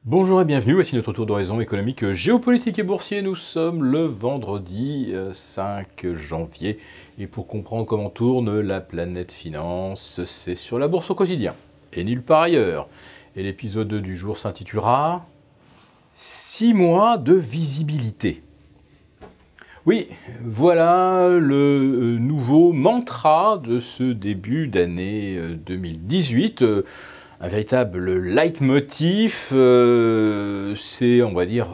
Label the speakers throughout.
Speaker 1: Bonjour et bienvenue, voici notre tour d'horizon économique, géopolitique et boursier. Nous sommes le vendredi 5 janvier et pour comprendre comment tourne la planète finance, c'est sur la bourse au quotidien et nulle part ailleurs. Et l'épisode du jour s'intitulera « 6 mois de visibilité ». Oui, voilà le nouveau mantra de ce début d'année 2018. Un véritable leitmotiv, c'est, on va dire,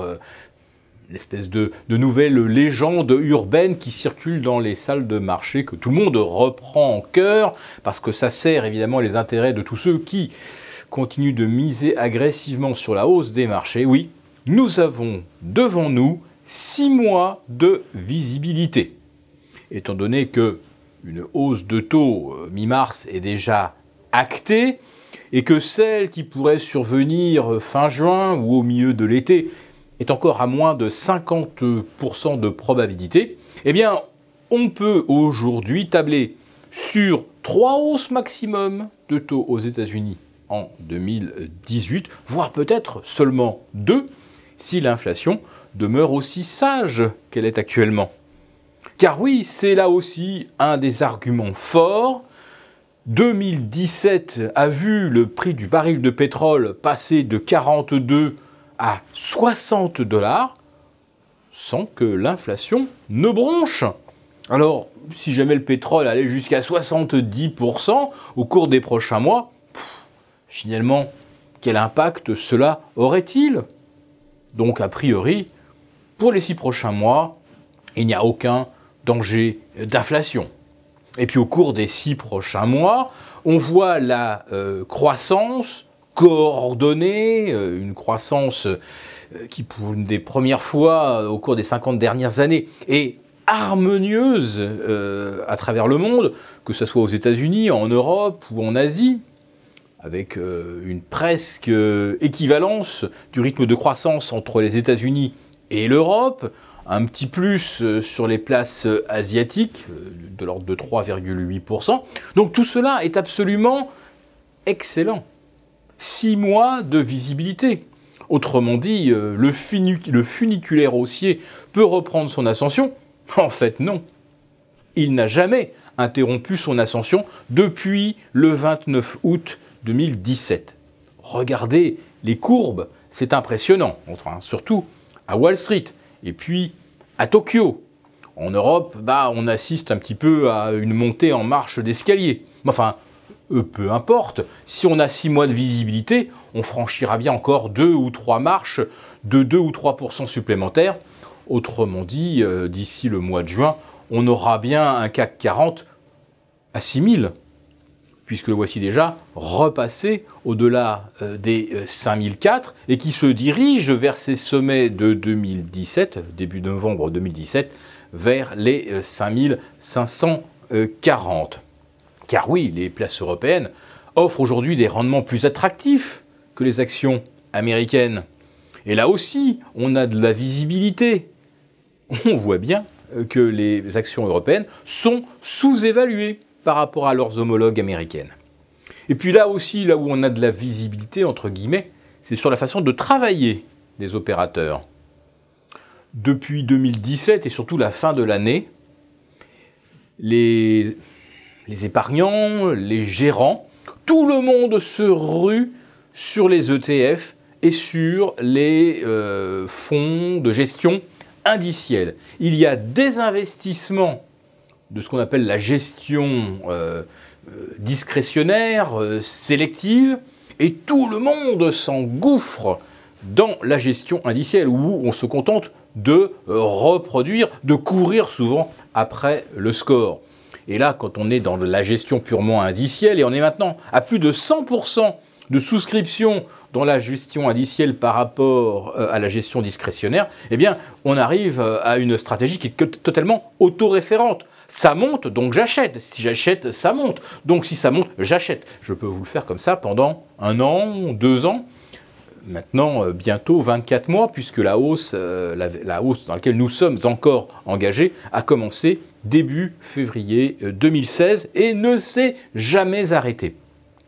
Speaker 1: l'espèce de nouvelle légende urbaine qui circule dans les salles de marché, que tout le monde reprend en cœur, parce que ça sert évidemment les intérêts de tous ceux qui continuent de miser agressivement sur la hausse des marchés. Oui, nous avons devant nous 6 mois de visibilité. Étant donné qu'une hausse de taux mi-mars est déjà actée, et que celle qui pourrait survenir fin juin ou au milieu de l'été est encore à moins de 50% de probabilité, eh bien, on peut aujourd'hui tabler sur 3 hausses maximum de taux aux États-Unis en 2018, voire peut-être seulement 2, si l'inflation demeure aussi sage qu'elle est actuellement. Car oui, c'est là aussi un des arguments forts. 2017 a vu le prix du baril de pétrole passer de 42 à 60 $, sans que l'inflation ne bronche. Alors, si jamais le pétrole allait jusqu'à 70% au cours des prochains mois, finalement, quel impact cela aurait-il? Donc, a priori, pour les 6 prochains mois, il n'y a aucun danger d'inflation. Et puis au cours des 6 prochains mois, on voit la croissance coordonnée, une croissance qui pour une des premières fois au cours des 50 dernières années est harmonieuse à travers le monde, que ce soit aux États-Unis, en Europe ou en Asie, avec une presque équivalence du rythme de croissance entre les États-Unis et l'Europe, un petit plus sur les places asiatiques, de l'ordre de 3,8%. Donc tout cela est absolument excellent. 6 mois de visibilité. Autrement dit, le funiculaire haussier peut reprendre son ascension. En fait, non. Il n'a jamais interrompu son ascension depuis le 29 août 2017. Regardez les courbes, c'est impressionnant. Enfin, surtout à Wall Street. Et puis, à Tokyo, en Europe, on assiste un petit peu à une montée en marche d'escalier. Enfin, peu importe. Si on a 6 mois de visibilité, on franchira bien encore 2 ou 3 marches de 2 ou 3% supplémentaires. Autrement dit, d'ici le mois de juin, on aura bien un CAC 40 à 6000, puisque le voici déjà repassé au-delà des 5004 et qui se dirige vers ses sommets de 2017, début novembre 2017, vers les 5540. Car oui, les places européennes offrent aujourd'hui des rendements plus attractifs que les actions américaines. Et là aussi, on a de la visibilité. On voit bien que les actions européennes sont sous-évaluées par rapport à leurs homologues américaines. Et puis là aussi, là où on a de la visibilité, entre guillemets, c'est sur la façon de travailler des opérateurs. Depuis 2017 et surtout la fin de l'année, les épargnants, les gérants, tout le monde se rue sur les ETF et sur les fonds de gestion indiciels. Il y a des investissements de ce qu'on appelle la gestion discrétionnaire, sélective, et tout le monde s'engouffre dans la gestion indicielle, où on se contente de reproduire, de courir souvent après le score. Et là, quand on est dans la gestion purement indicielle, et on est maintenant à plus de 100% de souscription dans la gestion indicielle par rapport à la gestion discrétionnaire, eh bien, on arrive à une stratégie qui est totalement autoréférente. Ça monte, donc j'achète. Si j'achète, ça monte. Donc si ça monte, j'achète. Je peux vous le faire comme ça pendant 1 an, 2 ans. Maintenant, bientôt 24 mois, puisque la hausse dans laquelle nous sommes encore engagés a commencé début février 2016 et ne s'est jamais arrêtée.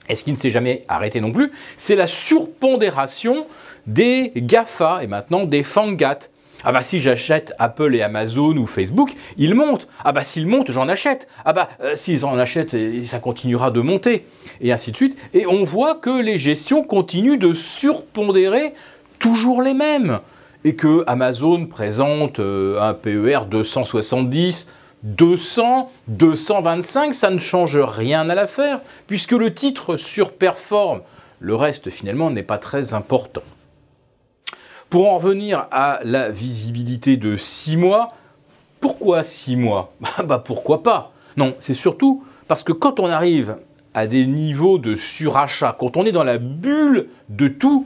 Speaker 1: et ce qui ne s'est jamais arrêté non plus, c'est la surpondération des GAFA et maintenant des FANGAT. Ah bah si j'achète Apple et Amazon ou Facebook, ils montent. Ah bah s'ils montent, j'en achète. Ah bah s'ils en achètent, ça continuera de monter. Et ainsi de suite. Et on voit que les gestions continuent de surpondérer toujours les mêmes. Et que Amazon présente un PER de 170, 200, 225, ça ne change rien à l'affaire, puisque le titre surperforme. Le reste, finalement, n'est pas très important. Pour en revenir à la visibilité de 6 mois, pourquoi 6 mois? Bah pourquoi pas? Non, c'est surtout parce que quand on arrive à des niveaux de surachat, quand on est dans la bulle de tout,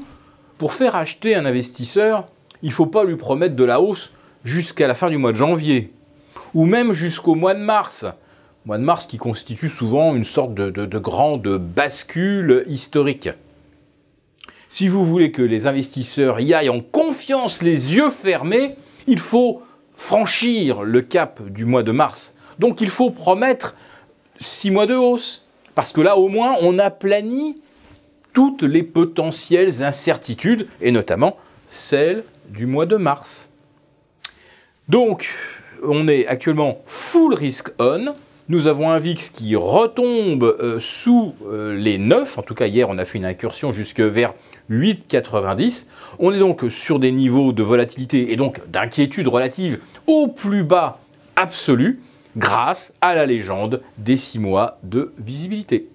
Speaker 1: pour faire acheter un investisseur, il ne faut pas lui promettre de la hausse jusqu'à la fin du mois de janvier, ou même jusqu'au mois de mars. Mois de mars qui constitue souvent une sorte de grande bascule historique. Si vous voulez que les investisseurs y aillent en confiance, les yeux fermés, il faut franchir le cap du mois de mars. Donc il faut promettre 6 mois de hausse. Parce que là, au moins, on aplanit toutes les potentielles incertitudes, et notamment celles du mois de mars. Donc, on est actuellement full risk on. Nous avons un VIX qui retombe sous les 9. En tout cas, hier, on a fait une incursion jusque vers 8,90. On est donc sur des niveaux de volatilité et donc d'inquiétude relative au plus bas absolu grâce à la légende des 6 mois de visibilité.